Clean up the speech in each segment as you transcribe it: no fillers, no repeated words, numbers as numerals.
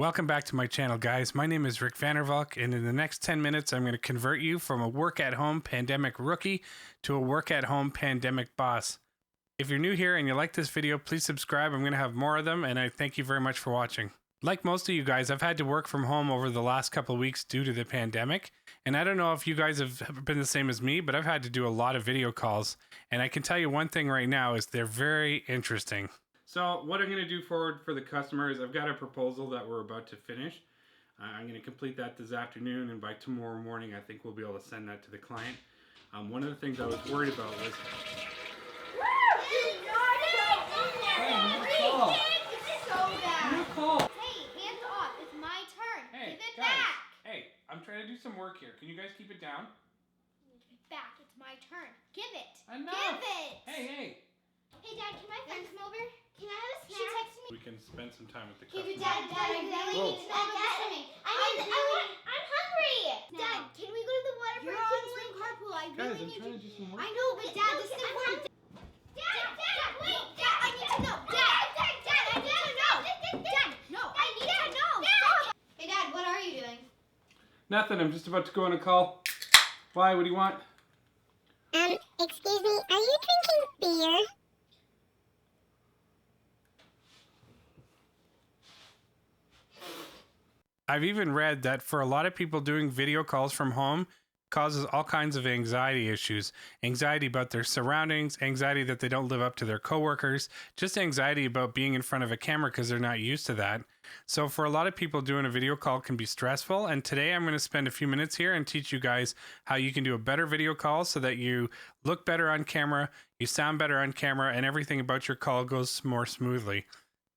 Welcome back to my channel, guys. My name is Rick Vandervalk, and in the next 10 minutes, I'm going to convert you from a work-at-home pandemic rookie to a work-at-home pandemic boss. If you're new here and you like this video, please subscribe. I'm going to have more of them, and I thank you very much for watching. Like most of you guys, I've had to work from home over the last couple of weeks due to the pandemic, and I don't know if you guys have been the same as me, but I've had to do a lot of video calls, and I can tell you one thing right now is they're very interesting. So what I'm going to do forward for the customer is I've got a proposal that we're about to finish. I'm going to complete that this afternoon, and by tomorrow morning I think we'll be able to send that to the client. One of the things I was worried about was... I'm trying to do some work here. Can you guys keep it down? Back, it's my turn. Give it. Enough. Give it. Hey. Hey, Dad, can my friend come over? Can I have a snack? She texted me. We can spend some time with the Hey, customer. Dad, I really need to know what's swimming. I'm hungry. Dad, can we go to the water park? You're on swim carpool. I really need trying to do some work. I know, but Dad, this is important. Dad, wait. Dad, I need to know. Dad, I need to know. Dad, no, I need to know. Hey, Dad, what are you doing? Nothing. I'm just about to go on a call. Why? What do you want? Excuse me, are you drinking beer? I've even read that for a lot of people, doing video calls from home causes all kinds of anxiety issues. Anxiety about their surroundings, anxiety that they don't live up to their coworkers, just anxiety about being in front of a camera because they're not used to that. So for a lot of people, doing a video call can be stressful. And today I'm going to spend a few minutes here and teach you guys how you can do a better video call so that you look better on camera, you sound better on camera, and everything about your call goes more smoothly.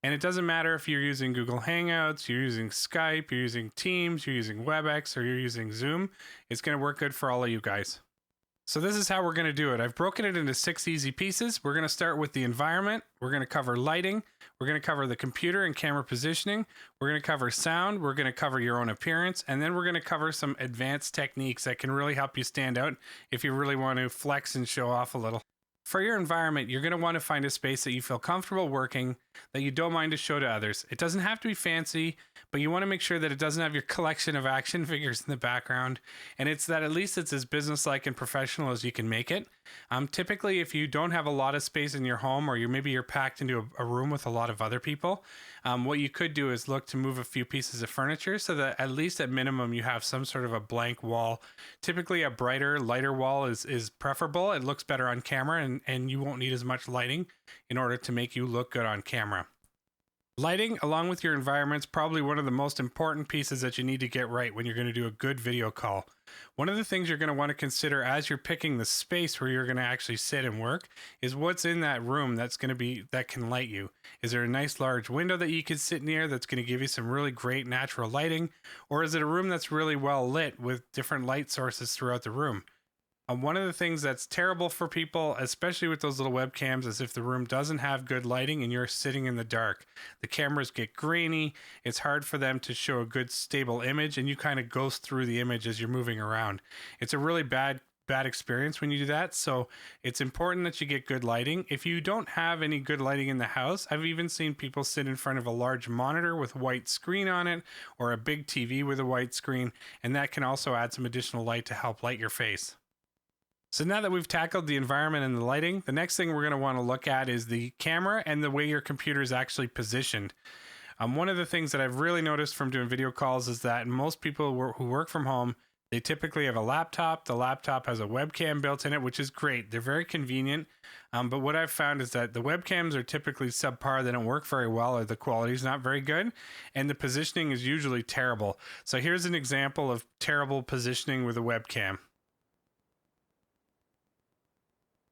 And it doesn't matter if you're using Google Hangouts, you're using Skype, you're using Teams, you're using Webex, or you're using Zoom. It's going to work good for all of you guys. So this is how we're going to do it. I've broken it into 6 easy pieces. We're going to start with the environment. We're going to cover lighting. We're going to cover the computer and camera positioning. We're going to cover sound. We're going to cover your own appearance. And then we're going to cover some advanced techniques that can really help you stand out if you really want to flex and show off a little. For your environment, you're going to want to find a space that you feel comfortable working, that you don't mind to show to others. It doesn't have to be fancy, but you want to make sure that it doesn't have your collection of action figures in the background, and it's that at least it's as businesslike and professional as you can make it. Typically, if you don't have a lot of space in your home, or maybe you're packed into a room with a lot of other people, what you could do is look to move a few pieces of furniture so that at least at minimum you have some sort of a blank wall. Typically, a brighter, lighter wall is preferable. It looks better on camera, and you won't need as much lighting in order to make you look good on camera. Lighting, along with your environment, is probably one of the most important pieces that you need to get right when you're going to do a good video call. One of the things you're going to want to consider as you're picking the space where you're going to actually sit and work is what's in that room that can light you. Is there a nice large window that you could sit near that's going to give you some really great natural lighting? Or is it a room that's really well lit with different light sources throughout the room? One of the things that's terrible for people, especially with those little webcams, is if the room doesn't have good lighting and you're sitting in the dark. The cameras get grainy, it's hard for them to show a good stable image, and you kind of ghost through the image as you're moving around. It's a really bad experience when you do that, so it's important that you get good lighting. If you don't have any good lighting in the house, I've even seen people sit in front of a large monitor with white screen on it, or a big TV with a white screen, and that can also add some additional light to help light your face. So now that we've tackled the environment and the lighting, the next thing we're going to want to look at is the camera and the way your computer is actually positioned. One of the things that I've really noticed from doing video calls is that most people who work from home, they typically have a laptop. The laptop has a webcam built in it, which is great. They're very convenient. But what I've found is that the webcams are typically subpar. They don't work very well, or the quality is not very good. And the positioning is usually terrible. So here's an example of terrible positioning with a webcam.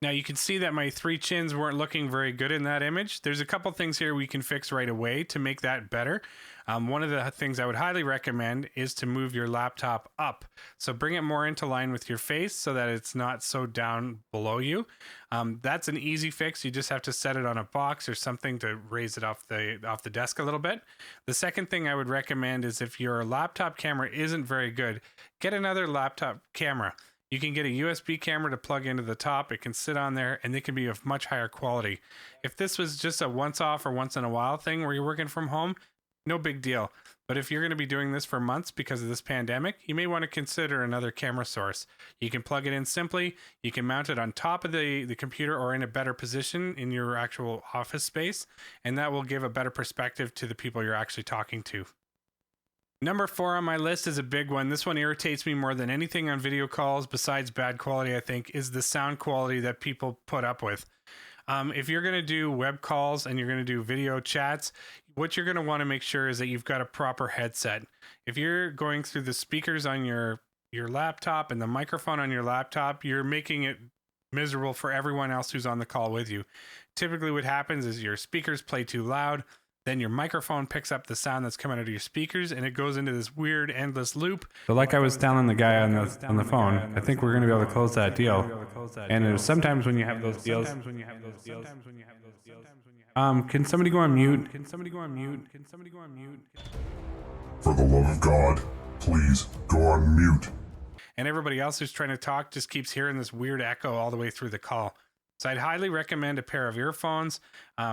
Now you can see that my 3 chins weren't looking very good in that image. There's a couple things here we can fix right away to make that better. One of the things I would highly recommend is to move your laptop up. So bring it more into line with your face so that it's not so down below you. That's an easy fix. You just have to set it on a box or something to raise it off the desk a little bit. The second thing I would recommend is if your laptop camera isn't very good, get another laptop camera. You can get a USB camera to plug into the top. It can sit on there, and it can be of much higher quality. If this was just a once-off or once-in-a-while thing where you're working from home, no big deal. But if you're going to be doing this for months because of this pandemic, you may want to consider another camera source. You can plug it in simply. You can mount it on top of the computer or in a better position in your actual office space, and that will give a better perspective to the people you're actually talking to. Number 4 on my list is a big one. This one irritates me more than anything on video calls, besides bad quality, I think, is the sound quality that people put up with. If you're going to do web calls and you're going to do video chats, what you're going to want to make sure is that you've got a proper headset. If you're going through the speakers on your laptop and the microphone on your laptop, you're making it miserable for everyone else who's on the call with you. Typically what happens is your speakers play too loud, then your microphone picks up the sound that's coming out of your speakers, and it goes into this weird endless loop. So like I was telling the guy on the phone, I think we're going to be able to close that deal. And there's sometimes when you have those deals. Can somebody go on mute? For the love of God, please go on mute. And everybody else who's trying to talk just keeps hearing this weird echo all the way through the call. So I'd highly recommend a pair of earphones.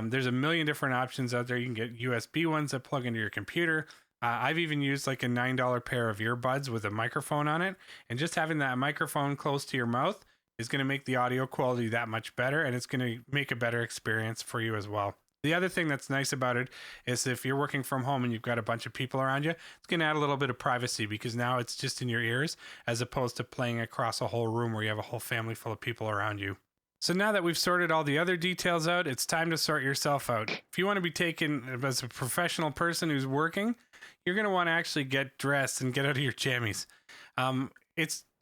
There's a million different options out there. You can get USB ones that plug into your computer. I've even used like a $9 pair of earbuds with a microphone on it. And just having that microphone close to your mouth is going to make the audio quality that much better. And it's going to make a better experience for you as well. The other thing that's nice about it is if you're working from home and you've got a bunch of people around you, it's going to add a little bit of privacy because now it's just in your ears as opposed to playing across a whole room where you have a whole family full of people around you. So now that we've sorted all the other details out, it's time to sort yourself out. If you want to be taken as a professional person who's working, you're going to want to actually get dressed and get out of your jammies.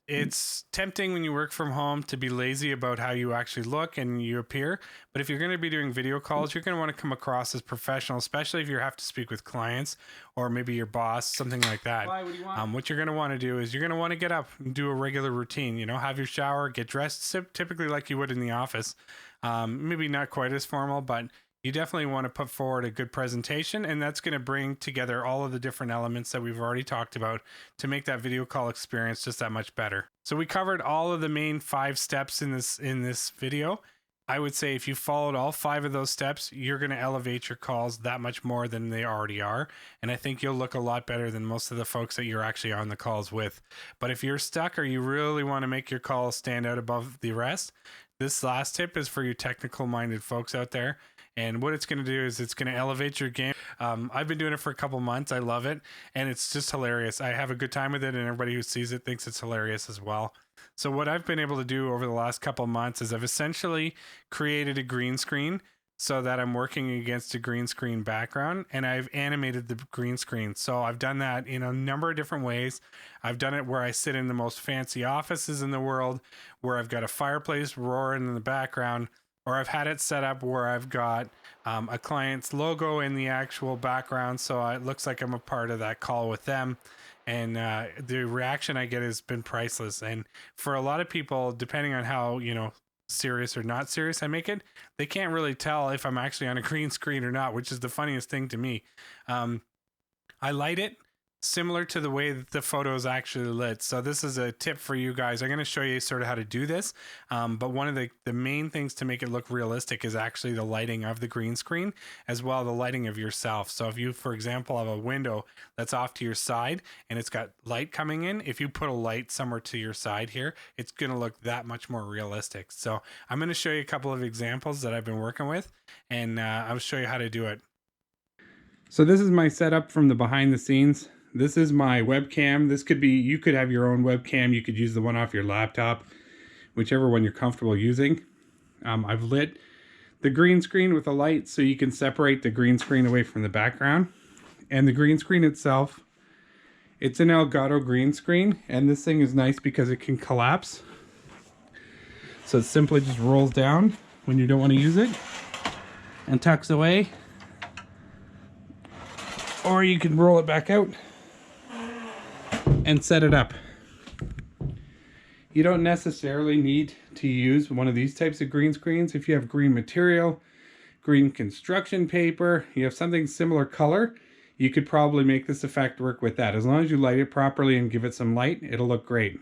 It's tempting when you work from home to be lazy about how you actually look and you appear. But if you're going to be doing video calls, you're going to want to come across as professional, especially if you have to speak with clients or maybe your boss, something like that. Why, what do you want? What you're going to want to do is you're going to want to get up and do a regular routine, have your shower, get dressed typically like you would in the office. Maybe not quite as formal, but you definitely want to put forward a good presentation, and that's going to bring together all of the different elements that we've already talked about to make that video call experience just that much better. So we covered all of the main 5 steps in this video. I would say if you followed all 5 of those steps, you're going to elevate your calls that much more than they already are. And I think you'll look a lot better than most of the folks that you're actually on the calls with. But if you're stuck or you really want to make your calls stand out above the rest, this last tip is for you technical minded folks out there. And what it's going to do is it's going to elevate your game. I've been doing it for a couple months. I love it. And it's just hilarious. I have a good time with it. And everybody who sees it thinks it's hilarious as well. So what I've been able to do over the last couple months is I've essentially created a green screen so that I'm working against a green screen background. And I've animated the green screen. So I've done that in a number of different ways. I've done it where I sit in the most fancy offices in the world, where I've got a fireplace roaring in the background. Or I've had it set up where I've got a client's logo in the actual background, so it looks like I'm a part of that call with them. And the reaction I get has been priceless. And for a lot of people, depending on how serious or not serious I make it, they can't really tell if I'm actually on a green screen or not, which is the funniest thing to me. I light it similar to the way that the photo is actually lit. So this is a tip for you guys. I'm going to show you sort of how to do this. But one of the main things to make it look realistic is actually the lighting of the green screen, as well as the lighting of yourself. So if you, for example, have a window that's off to your side and it's got light coming in, if you put a light somewhere to your side here, it's going to look that much more realistic. So I'm going to show you a couple of examples that I've been working with, and I'll show you how to do it. So this is my setup from the behind the scenes. This is my webcam. This could be, you could have your own webcam. You could use the one off your laptop, whichever one you're comfortable using. I've lit the green screen with a light so you can separate the green screen away from the background. And the green screen itself, it's an Elgato green screen. And this thing is nice because it can collapse. So it simply just rolls down when you don't want to use it and tucks away. Or you can roll it back out and set it up. You don't necessarily need to use one of these types of green screens. If you have green material, green construction paper, you have something similar color, you could probably make this effect work with that. As long as you light it properly and give it some light, it'll look great.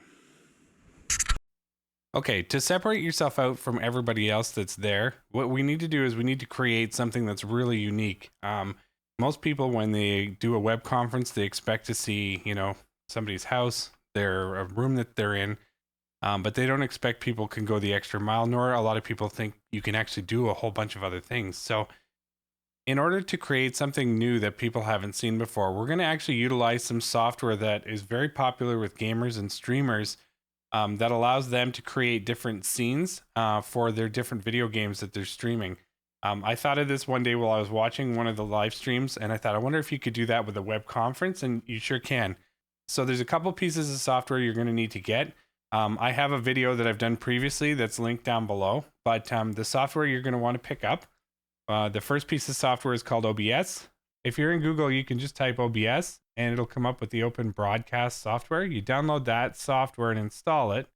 Okay, to separate yourself out from everybody else that's there, what we need to do is we need to create something that's really unique. Most people, when they do a web conference, they expect to see, you know, somebody's house, their a room that they're in, but they don't expect people can go the extra mile, nor a lot of people think you can actually do a whole bunch of other things. So in order to create something new that people haven't seen before, we're going to actually utilize some software that is very popular with gamers and streamers, that allows them to create different scenes for their different video games that they're streaming. I thought of this one day while I was watching one of the live streams, and I thought, I wonder if you could do that with a web conference, and you sure can. So there's a couple pieces of software you're going to need to get. I have a video that I've done previously that's linked down below, but the software you're going to want to pick up, the first piece of software is called OBS. If you're in Google, you can just type OBS and it'll come up with the open broadcast software. You download that software and install it.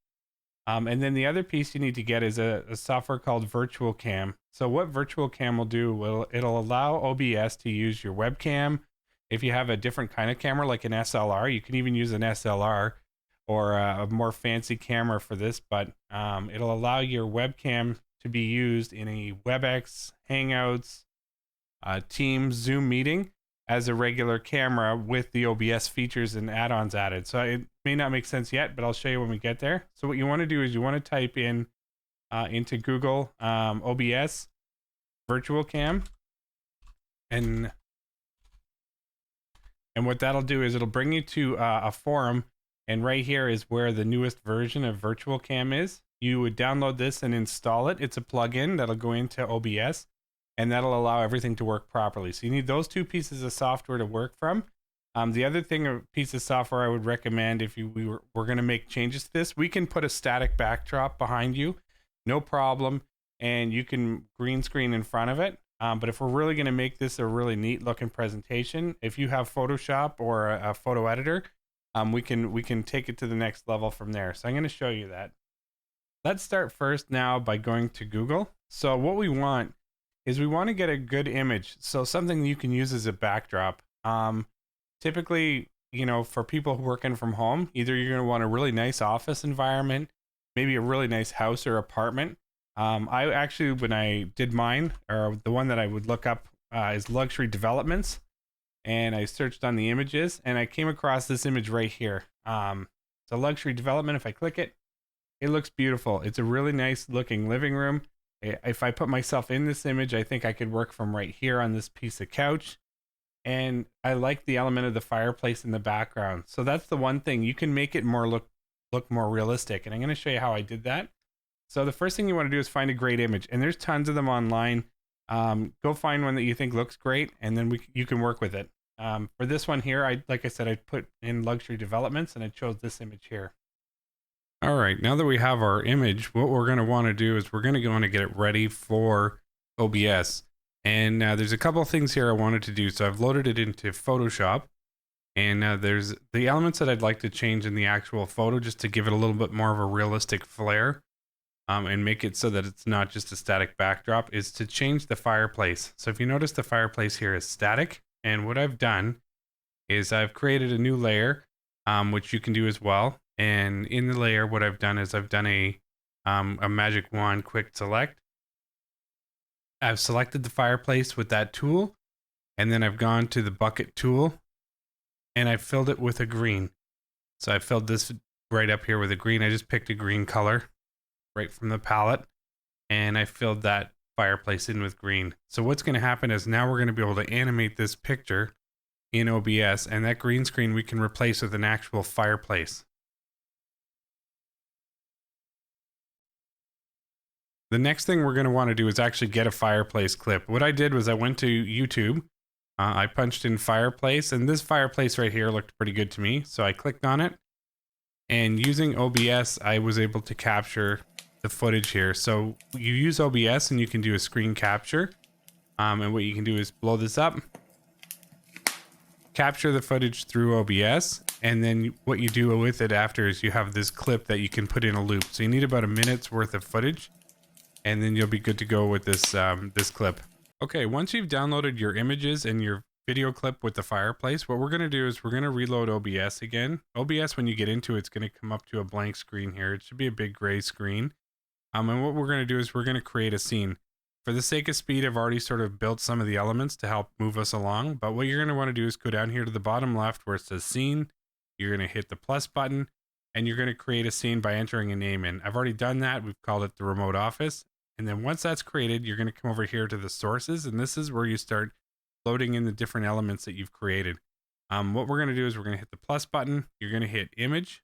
And then the other piece you need to get is a software called Virtual Cam. So what Virtual Cam will do, it'll allow OBS to use your webcam. If you have a different kind of camera, like an SLR, you can even use an SLR or a more fancy camera for this, but it'll allow your webcam to be used in a Webex, Hangouts, Teams, Zoom meeting as a regular camera with the OBS features and add-ons added. So it may not make sense yet, but I'll show you when we get there. So what you want to do is you want to type in into Google OBS Virtual Cam, and what that'll do is it'll bring you to a forum, and right here is where the newest version of Virtual Cam is. You would download this and install it. It's a plugin that'll go into OBS, and that'll allow everything to work properly. So you need those two pieces of software to work from. The other thing, a piece of software I would recommend if we were going to make changes to this, we can put a static backdrop behind you, no problem, and you can green screen in front of it. But if we're really going to make this a really neat looking presentation, if you have Photoshop or a photo editor, we can take it to the next level from there. So I'm going to show you that. Let's start first now by going to Google. So what we want is we want to get a good image. So something you can use as a backdrop. Typically, you know, for people working from home, either you're going to want a really nice office environment, maybe a really nice house or apartment. I actually, when I did mine, or the one that I would look up is luxury developments, and I searched on the images, and I came across this image right here. It's a luxury development. If I click it, it looks beautiful. It's a really nice looking living room. If I put myself in this image, I think I could work from right here on this piece of couch. And I like the element of the fireplace in the background. So that's the one thing. You can make it more look more realistic. And I'm going to show you how I did that. So the first thing you want to do is find a great image. And there's tons of them online. Go find one that you think looks great, and then you can work with it. For this one here, like I said, I put in luxury developments, and I chose this image here. All right, now that we have our image, what we're going to want to do is we're going to want to get it ready for OBS. And there's a couple of things here I wanted to do. So I've loaded it into Photoshop, and there's the elements that I'd like to change in the actual photo just to give it a little bit more of a realistic flair, and make it so that it's not just a static backdrop, is to change the fireplace. So if you notice, the fireplace here is static. And what I've done is I've created a new layer, which you can do as well. And in the layer, what I've done is I've done a magic wand quick select. I've selected the fireplace with that tool, and then I've gone to the bucket tool, and I filled it with a green. So I filled this right up here with a green. I just picked a green color right from the palette, and I filled that fireplace in with green. So what's going to happen is now we're going to be able to animate this picture in OBS, and that green screen we can replace with an actual fireplace. The next thing we're going to want to do is actually get a fireplace clip. What I did was I went to YouTube, I punched in fireplace, and this fireplace right here looked pretty good to me. So I clicked on it, and using OBS, I was able to capture the footage here. So you use OBS and you can do a screen capture. And what you can do is blow this up, capture the footage through OBS, and then what you do with it after is you have this clip that you can put in a loop. So you need about a minute's worth of footage, and then you'll be good to go with this this clip. Okay, once you've downloaded your images and your video clip with the fireplace, what we're going to do is we're going to reload OBS again. OBS, when you get into it, it's going to come up to a blank screen here. It should be a big gray screen. And what we're going to do is we're going to create a scene. For the sake of speed, I've already sort of built some of the elements to help move us along. But what you're going to want to do is go down here to the bottom left where it says scene. You're going to hit the plus button and you're going to create a scene by entering a name in. I've already done that. We've called it the remote office. And then once that's created, you're going to come over here to the sources. And this is where you start loading in the different elements that you've created. What we're going to do is we're going to hit the plus button. You're going to hit image.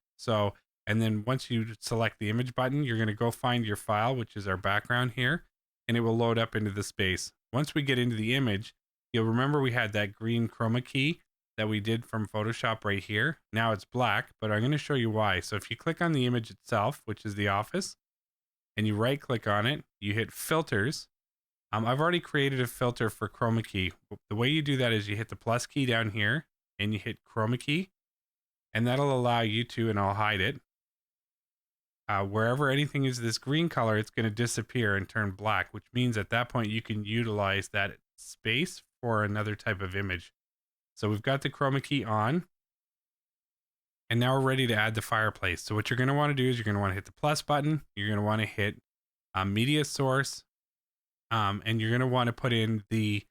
And then once you select the image button, you're going to go find your file, which is our background here, and it will load up into the space. Once we get into the image, you'll remember we had that green chroma key that we did from Photoshop right here. Now it's black, but I'm going to show you why. So if you click on the image itself, which is the office, and you right click on it, you hit filters. I've already created a filter for chroma key. The way you do that is you hit the plus key down here and you hit chroma key, and that'll allow you to, and I'll hide it. Wherever anything is this green color, it's going to disappear and turn black, which means at that point you can utilize that space for another type of image. So we've got the chroma key on, and now we're ready to add the fireplace. So what you're going to want to do is you're going to want to hit the plus button. You're going to want to hit media source, and you're going to want to put in the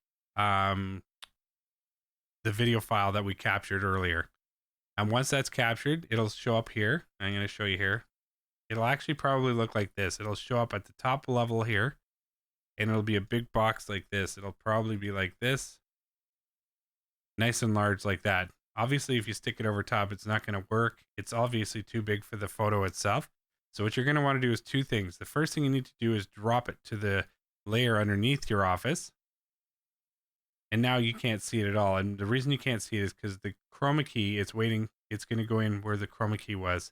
video file that we captured earlier. And once that's captured, it'll show up here. I'm going to show you here. It'll actually probably look like this. It'll show up at the top level here, and it'll be a big box like this. It'll probably be like this, nice and large like that. Obviously, if you stick it over top, it's not going to work. It's obviously too big for the photo itself. So what you're going to want to do is two things. The first thing you need to do is drop it to the layer underneath your office. And now you can't see it at all. And the reason you can't see it is because the chroma key, it's waiting. It's going to go in where the chroma key was.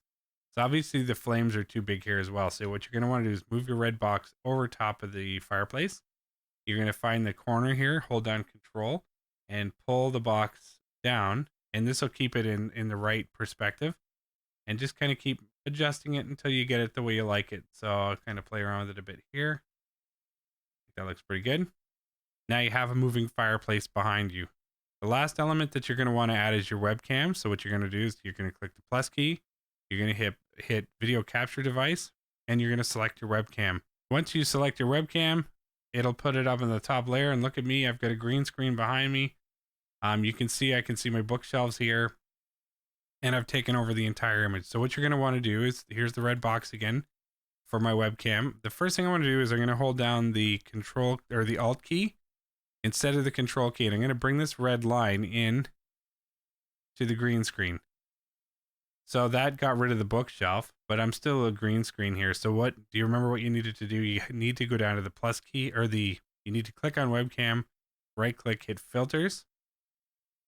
So obviously the flames are too big here as well. So what you're going to want to do is move your red box over top of the fireplace. You're going to find the corner here, hold down Control, and pull the box down. And this will keep it in the right perspective. And just kind of keep adjusting it until you get it the way you like it. So I'll kind of play around with it a bit here. That looks pretty good. Now you have a moving fireplace behind you. The last element that you're going to want to add is your webcam. So what you're going to do is you're going to click the plus key. You're going to hit video capture device, and you're going to select your webcam. Once you select your webcam, it'll put it up in the top layer. And look at me, I've got a green screen behind me. You can see, I can see my bookshelves here, and I've taken over the entire image. So what you're going to want to do is, here's the red box again for my webcam. The first thing I want to do is I'm going to hold down the Control or the Alt key instead of the Control key. And I'm going to bring this red line in to the green screen. So that got rid of the bookshelf, but I'm still a green screen here. So what, do you remember what you needed to do? You need to go down to the plus key, or you need to click on webcam, right click, hit filters.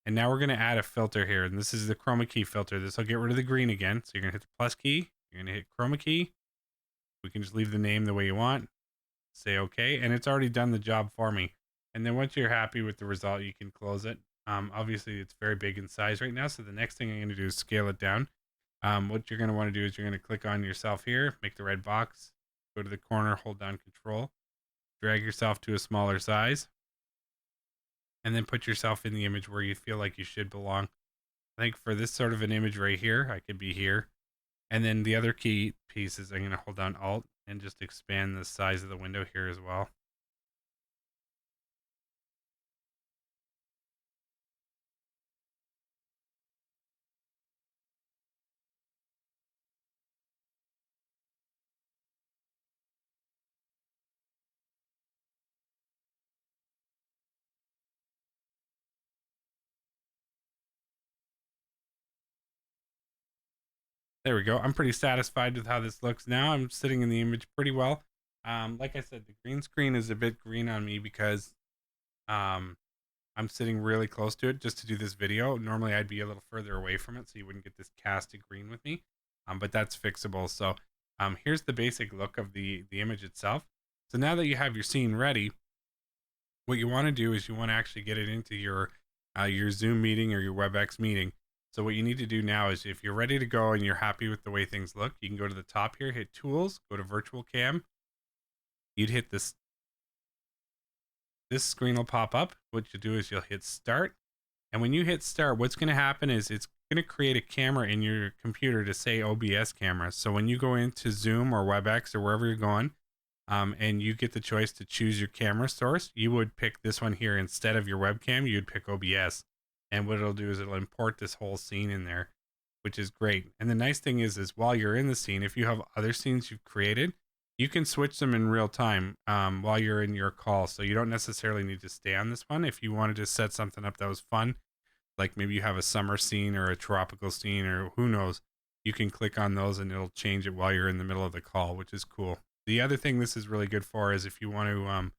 And now we're going to add a filter here. And this is the chroma key filter. This will get rid of the green again. So you're going to hit the plus key. You're going to hit chroma key. We can just leave the name the way you want. Say okay. And it's already done the job for me. And then once you're happy with the result, you can close it. Obviously, it's very big in size right now. So the next thing I'm going to do is scale it down. What you're going to want to do is you're going to click on yourself here, make the red box, go to the corner, hold down Control, drag yourself to a smaller size, and then put yourself in the image where you feel like you should belong. I think for this sort of an image right here, I could be here. And then the other key piece is I'm going to hold down Alt and just expand the size of the window here as well. There we go. I'm pretty satisfied with how this looks now. I'm sitting in the image pretty well. Like I said, the green screen is a bit green on me because I'm sitting really close to it just to do this video. Normally I'd be a little further away from it so you wouldn't get this casted green with me. But that's fixable. So here's the basic look of the image itself. So now that you have your scene ready, what you want to do is you want to actually get it into your Zoom meeting or your Webex meeting. So what you need to do now is if you're ready to go and you're happy with the way things look, you can go to the top here, hit Tools, go to Virtual Cam. You'd hit this screen will pop up. What you do is you'll hit Start. And when you hit Start, what's going to happen is it's going to create a camera in your computer to say OBS camera. So when you go into Zoom or Webex or wherever you're going, And you get the choice to choose your camera source. You would pick this one here instead of your webcam. You'd pick OBS, and what it'll do is it'll import this whole scene in there, which is great. And the nice thing is while you're in the scene, if you have other scenes you've created, you can switch them in real time while you're in your call. So you don't necessarily need to stay on this one. If you wanted to set something up that was fun, like maybe you have a summer scene or a tropical scene or who knows, you can click on those and it'll change it while you're in the middle of the call, which is cool. The other thing this is really good for is if you want to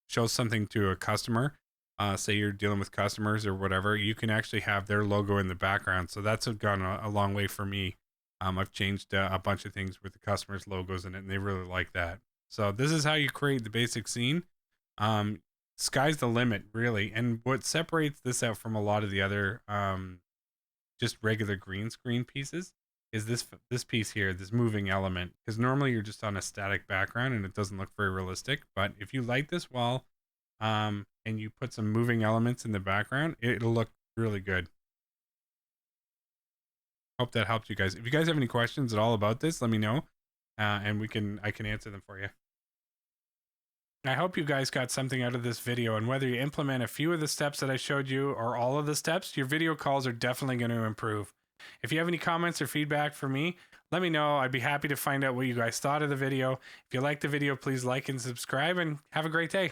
show something to a customer, say you're dealing with customers or whatever, you can actually have their logo in the background. So that's gone a long way for me. I've changed a bunch of things with the customers' logos in it, and they really like that. So this is how you create the basic scene. Sky's the limit, really. And what separates this out from a lot of the other just regular green screen pieces is this piece here, this moving element. Because normally you're just on a static background and it doesn't look very realistic. But if you light this wall and you put some moving elements in the background, it'll look really good. Hope that helped you guys. If you guys have any questions at all about this, let me know, and I can answer them for you. I hope you guys got something out of this video, and whether you implement a few of the steps that I showed you or all of the steps, your video calls are definitely going to improve. If you have any comments or feedback for me, let me know. I'd be happy to find out what you guys thought of the video. If you liked the video, please like and subscribe, and have a great day.